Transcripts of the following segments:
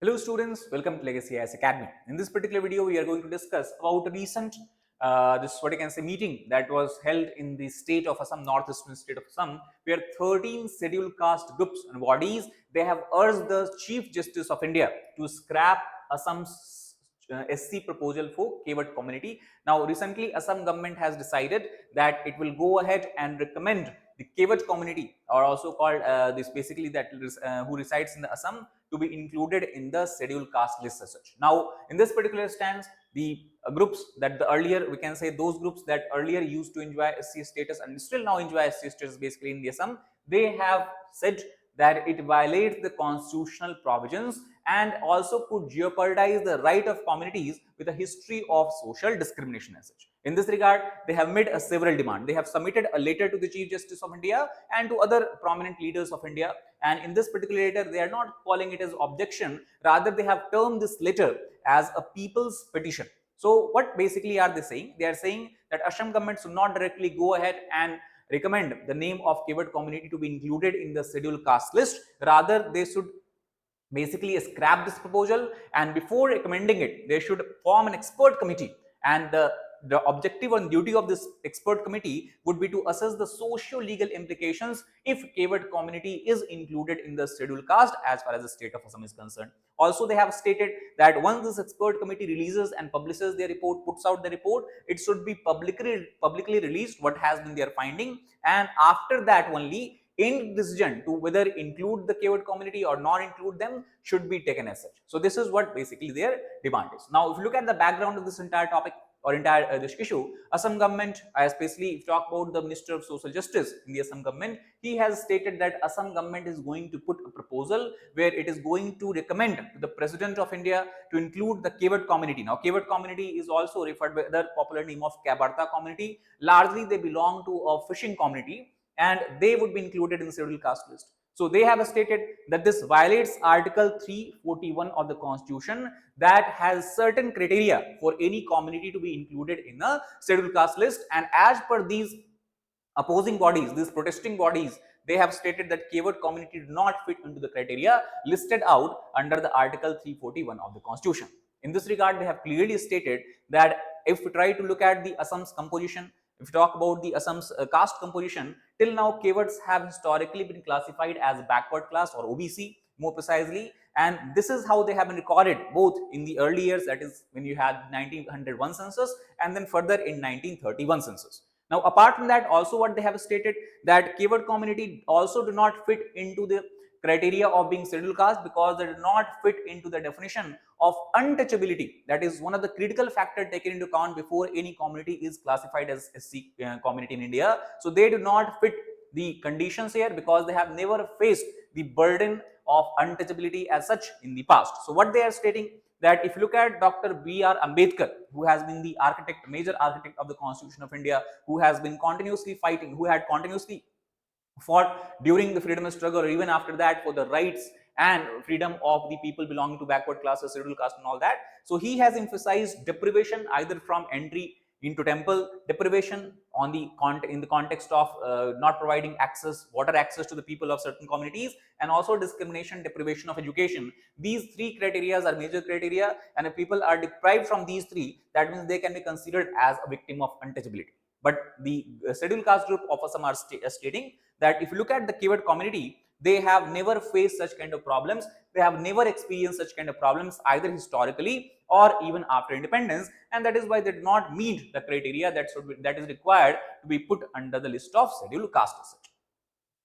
Hello students, welcome to Legacy IAS Academy. In this particular video, we are going to discuss about a recent meeting that was held in the state of Assam, northeastern state of Assam, where 13 scheduled caste groups and bodies, they have urged the Chief Justice of India to scrap Assam's SC proposal for Keot community. Now, recently Assam government has decided that it will go ahead and recommend the Keot community, or also called this basically that who resides in the Assam, to be included in the scheduled caste list as such. Now, in this particular stance, the groups that the earlier, we can say those groups that earlier used to enjoy SC status and still now enjoy SC status basically in the Assam, they have said that it violates the constitutional provisions and also could jeopardize the right of communities with a history of social discrimination as such. In this regard, they have made a several demand. They have submitted a letter to the Chief Justice of India and to other prominent leaders of India. And in this particular letter, they are not calling it as objection. Rather, they have termed this letter as a people's petition. So what basically are they saying? They are saying that Assam government should not directly go ahead and recommend the name of Keot community to be included in the scheduled caste list. Rather, they should basically scrap this proposal, and before recommending it, they should form an expert committee, and the objective and duty of this expert committee would be to assess the socio-legal implications if Keot community is included in the scheduled caste as far as the state of Assam is concerned. Also, they have stated that once this expert committee releases and publishes their report, puts out the report, it should be publicly released what has been their finding, and after that only any decision to whether include the Keot community or not include them should be taken as such. So this is what basically their demand is. Now, if you look at the background of this entire topic or entire this issue, Assam government, especially if you talk about the Minister of Social Justice in the Assam government, he has stated that Assam government is going to put a proposal where it is going to recommend to the President of India to include the Keot community. Now, Keot community is also referred by the popular name of Kabarta community. Largely, they belong to a fishing community, and they would be included in the scheduled caste list. So they have stated that this violates Article 341 of the Constitution that has certain criteria for any community to be included in a scheduled caste list. And as per these opposing bodies, these protesting bodies, they have stated that Keot community do not fit into the criteria listed out under the Article 341 of the Constitution. In this regard, they have clearly stated that if we try to look at the Assam's composition, if you talk about the Assam's caste composition, till now Keots have historically been classified as backward class or OBC more precisely, and this is how they have been recorded both in the early years, that is when you had 1901 census and then further in 1931 census. Now, apart from that, also what they have stated that Keot community also do not fit into the criteria of being scheduled caste because they do not fit into the definition of untouchability. That is one of the critical factors taken into account before any community is classified as SC community in India. So they do not fit the conditions here because they have never faced the burden of untouchability as such in the past. So what they are stating that if you look at Dr. B.R. Ambedkar, who has been the architect, major architect of the Constitution of India, who has been continuously fighting, who had continuously fought during the freedom struggle or even after that for the rights and freedom of the people belonging to backward classes, scheduled caste and all that. So he has emphasized deprivation either from entry into temple, deprivation on the in the context of not providing access, water access to the people of certain communities, and also discrimination, deprivation of education. These three criteria are major criteria, and if people are deprived from these three, that means they can be considered as a victim of untouchability. But the scheduled caste group of Assam are stating that if you look at the Keot community, they have never faced such kind of problems. They have never experienced such kind of problems either historically or even after independence, and that is why they do not meet the criteria that is required to be put under the list of scheduled caste as such.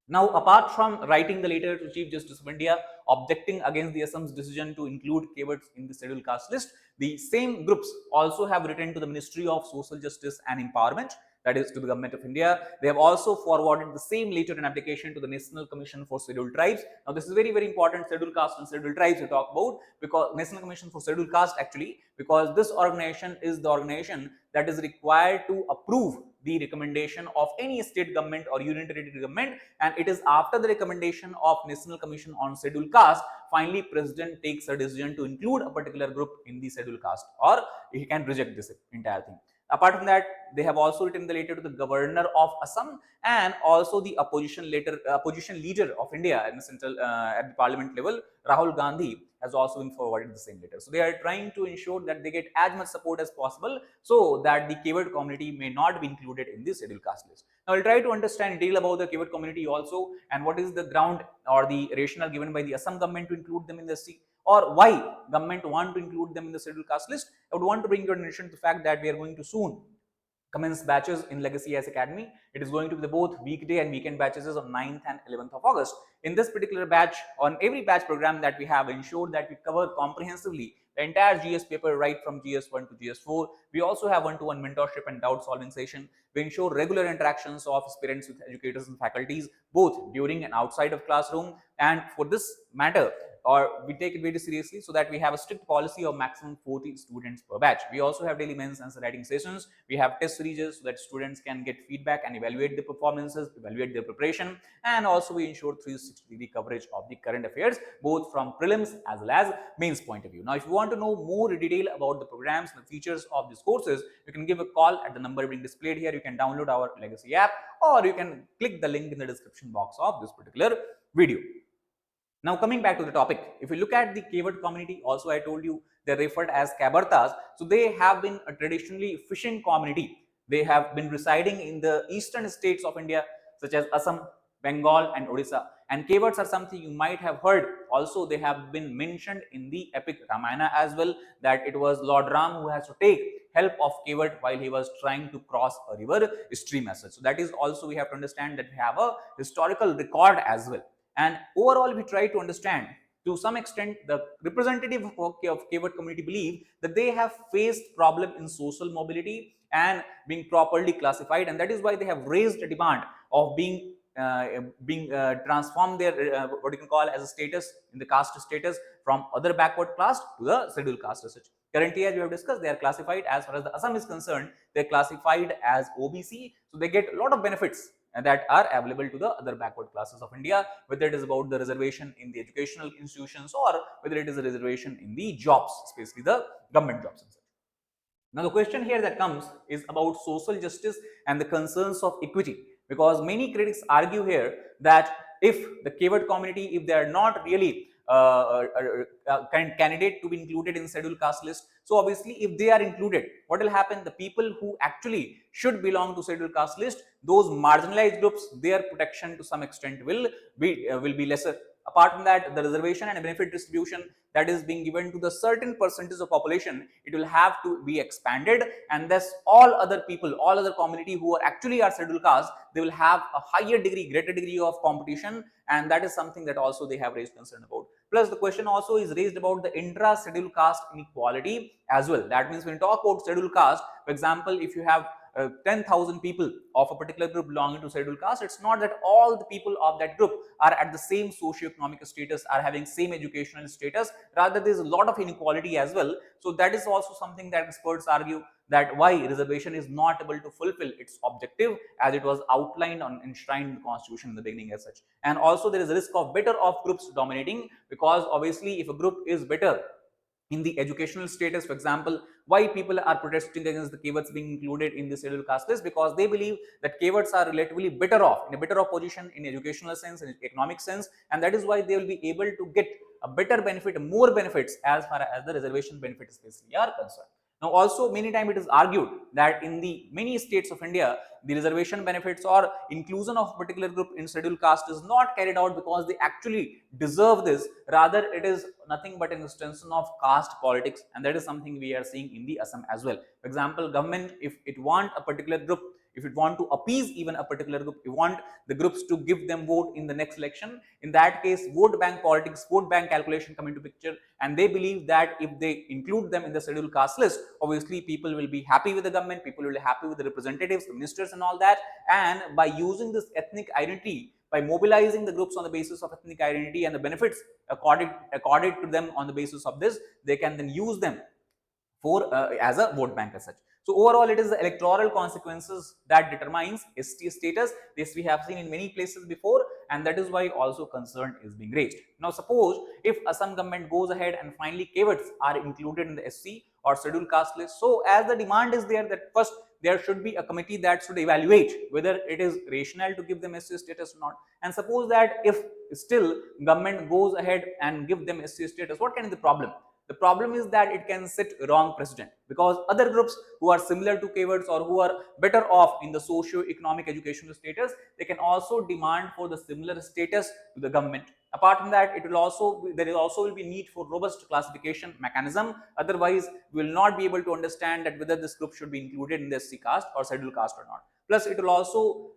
Now, apart from writing the letter to Chief Justice of India objecting against the Assam's decision to include Keots in the scheduled caste list, the same groups also have written to the Ministry of Social Justice and Empowerment, that is to the Government of India. They have also forwarded the same letter and application to the National Commission for Scheduled Tribes. Now, this is very, very important, scheduled caste and scheduled tribes we talk about, because National Commission for Scheduled Caste actually, because this organization is the organization that is required to approve the recommendation of any state government or union territory government, and it is after the recommendation of National Commission on Scheduled Caste, finally President takes a decision to include a particular group in the scheduled caste, or he can reject this entire thing. Apart from that, they have also written the letter to the governor of Assam and also the opposition leader of India in the central at the parliament level, Rahul Gandhi, has also been forwarded the same letter. So they are trying to ensure that they get as much support as possible so that the Keot community may not be included in the scheduled caste list. Now, we'll try to understand detail about the Keot community also and what is the ground or the rationale given by the Assam government to include them in the SC, or why government want to include them in the scheduled caste list. I would want to bring your attention to the fact that we are going to soon commence batches in Legacy IAS Academy. It is going to be the both weekday and weekend batches on 9th and 11th of August. In this particular batch, on every batch program that we have, ensured that we cover comprehensively the entire GS paper right from GS1 to GS4. We also have one-to-one mentorship and doubt solving session. We ensure regular interactions of students with educators and faculties both during and outside of classroom, and for this matter, or we take it very seriously so that we have a strict policy of maximum 40 students per batch. We also have daily men's answer writing sessions. We have test series so that students can get feedback and evaluate their performances, evaluate their preparation, and also we ensure 360-degree coverage of the current affairs both from prelims as well as mains point of view. Now, if you want to know more detail about the programs and the features of these courses, you can give a call at the number being displayed here. You can download our Legacy app, or you can click the link in the description box of this particular video. Now, coming back to the topic, if you look at the Keot community, also I told you they're referred as Kabartas. So they have been a traditionally fishing community. They have been residing in the eastern states of India, such as Assam, Bengal, and Odisha. And Keots are something you might have heard. Also, they have been mentioned in the epic Ramayana as well, that it was Lord Ram who has to take help of Keot while he was trying to cross a river stream as such. So that is also, we have to understand that we have a historical record as well. And overall, we try to understand to some extent the representative of Keot community believe that they have faced problem in social mobility and being properly classified, and that is why they have raised a demand of being transformed their what you can call as a status in the caste status from other backward class to the scheduled caste as such. Currently, as we have discussed, they are classified, as far as the Assam is concerned, they are classified as OBC, so they get a lot of benefits that are available to the other backward classes of India, whether it is about the reservation in the educational institutions or whether it is a reservation in the jobs, especially the government jobs. Now, the question here that comes is about social justice and the concerns of equity, because many critics argue here that if the Keot community, if they are not really candidate to be included in scheduled caste list, so obviously if they are included, what will happen? The people who actually should belong to scheduled caste list, those marginalized groups, their protection to some extent will be lesser. Apart from that, the reservation and benefit distribution that is being given to the certain percentage of population, it will have to be expanded, and thus all other people, all other community who are actually scheduled caste, they will have a higher degree, greater degree of competition, and that is something that also they have raised concern about. Plus, the question also is raised about the intra-scheduled caste inequality as well. That means when you talk about scheduled caste, for example, if you have 10,000 people of a particular group belonging to scheduled caste, it's not that all the people of that group are at the same socio-economic status, are having same educational status. Rather, there's a lot of inequality as well. So that is also something that experts argue that why reservation is not able to fulfill its objective as it was outlined and enshrined in the constitution in the beginning as such. And also there is a risk of better off groups dominating, because obviously if a group is better in the educational status, for example, why people are protesting against the Keots being included in the scheduled caste list, because they believe that Keots are relatively better off, in a better off position in educational sense, in economic sense, and that is why they will be able to get a better benefit, more benefits as far as the reservation benefits especially are concerned. Now, also many times it is argued that in the many states of India, the reservation benefits or inclusion of a particular group in scheduled caste is not carried out because they actually deserve this. Rather, it is nothing but an extension of caste politics, and that is something we are seeing in the Assam as well. For example, government, if it want a particular group, if it want to appease even a particular group, you want the groups to give them vote in the next election, in that case vote bank politics, vote bank calculation come into picture, and they believe that if they include them in the scheduled caste list, obviously people will be happy with the government, people will be happy with the representatives, the ministers and all that, and by using this ethnic identity, by mobilizing the groups on the basis of ethnic identity and the benefits accorded to them on the basis of this, they can then use them for as a vote bank as such. So overall, it is the electoral consequences that determines ST status. This we have seen in many places before, and that is why also concern is being raised. Now suppose if Assam government goes ahead and finally Keots are included in the SC or scheduled caste list. So as the demand is there that first there should be a committee that should evaluate whether it is rational to give them SC status or not. And suppose that if still government goes ahead and give them SC status, what can be the problem? The problem is that it can set wrong precedent, because other groups who are similar to Keots or who are better off in the socio-economic educational status, they can also demand for the similar status to the government. Apart from that, there will be need for robust classification mechanism. Otherwise, we will not be able to understand that whether this group should be included in the SC caste or scheduled caste or not. Plus, it will also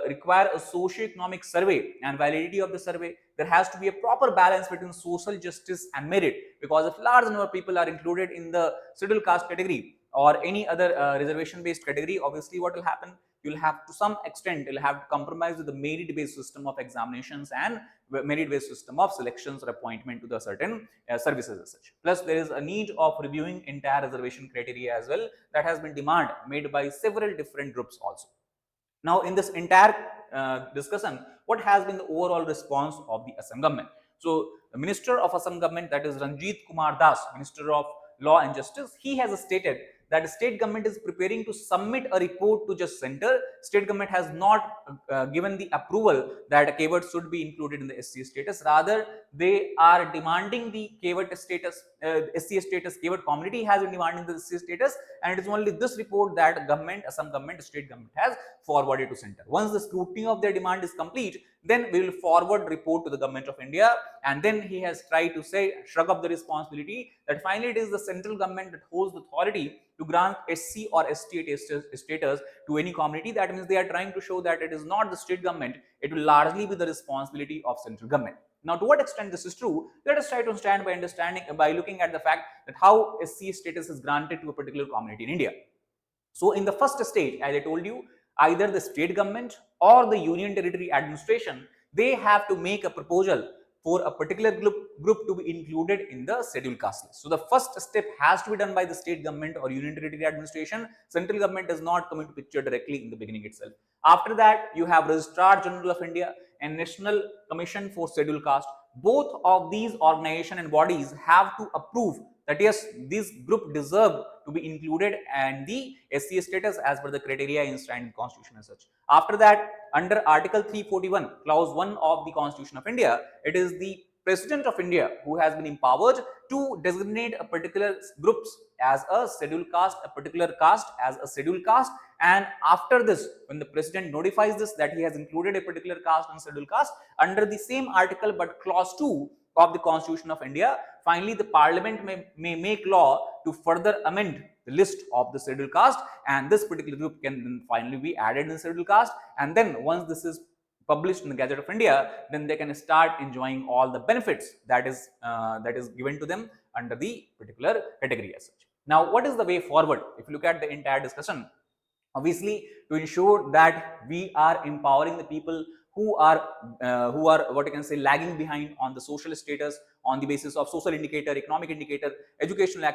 require a socio-economic survey and validity of the survey. There has to be a proper balance between social justice and merit, because if large number of people are included in the scheduled caste category or any other reservation based category, obviously what will happen? You'll have to some extent you'll have to compromise with the merit based system of examinations and merit based system of selections or appointment to the certain services as such. Plus, there is a need of reviewing entire reservation criteria as well. That has been demand made by several different groups also. Now, in this entire discussion, what has been the overall response of the Assam government? So, the Minister of Assam government, that is Ranjit Kumar Das, Minister of Law and Justice, he has stated that the state government is preparing to submit a report to just center. State government has not given the approval that Keot should be included in the SC status. Rather, they are demanding the Keot status, SC status. Keot community has been demanding the SC status, and it is only this report that government, Assam government, state government has forwarded to center. Once the scrutiny of their demand is complete, then we will forward report to the government of India, and then he has tried to say, shrug up the responsibility that finally it is the central government that holds the authority to grant SC or ST status to any community. That means they are trying to show that it is not the state government, it will largely be the responsibility of central government. Now, to what extent this is true, let us try to understand by looking at the fact that how SC status is granted to a particular community in India. So, in the first stage, as I told you, either the state government or the union territory administration, they have to make a proposal for a particular group to be included in the scheduled caste list. So, the first step has to be done by the state government or union territory administration. Central government does not come into picture directly in the beginning itself. After that, you have Registrar General of India and National Commission for Scheduled Caste. Both of these organizations and bodies have to approve that yes, this group deserve to be included and the SC status as per the criteria enshrined in Constitution and such. After that, under Article 341, Clause 1 of the Constitution of India, it is the President of India who has been empowered to designate a particular groups as a scheduled caste, a particular caste as a scheduled caste, and after this, when the President notifies this that he has included a particular caste and scheduled caste under the same article but Clause 2 of the Constitution of India, finally the Parliament may make law to further amend the list of the scheduled caste, and this particular group can then finally be added in the scheduled caste. And then once this is published in the Gazette of India, then they can start enjoying all the benefits that is given to them under the particular category as such. Now, what is the way forward? If you look at the entire discussion, obviously, to ensure that we are empowering the people who are what you can say lagging behind on the social status on the basis of social indicator, economic indicator, educational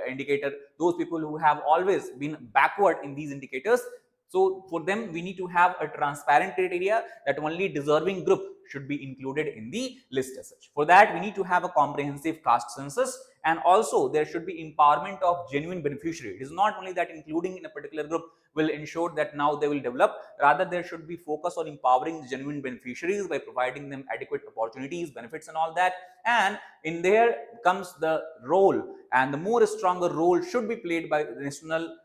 indicator, those people who have always been backward in these indicators. So for them, we need to have a transparent criteria that only deserving group should be included in the list as such. For that, we need to have a comprehensive caste census, and also there should be empowerment of genuine beneficiary. It is not only that including in a particular group will ensure that now they will develop, rather there should be focus on empowering genuine beneficiaries by providing them adequate opportunities, benefits and all that. And in there comes the role, and the more stronger role should be played by the national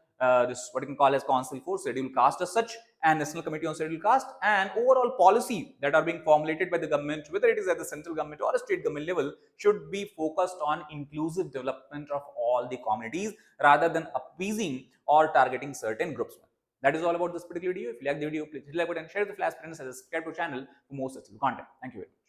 this what you can call as Council for Scheduled Caste as such, and National Committee on Scheduled Caste, and overall policy that are being formulated by the government, whether it is at the central government or a state government level, should be focused on inclusive development of all the communities rather than appeasing or targeting certain groups. That is all about this particular video. If you like the video, please hit like button, share with the friends, and subscribe to the channel for more such content. Thank you very much.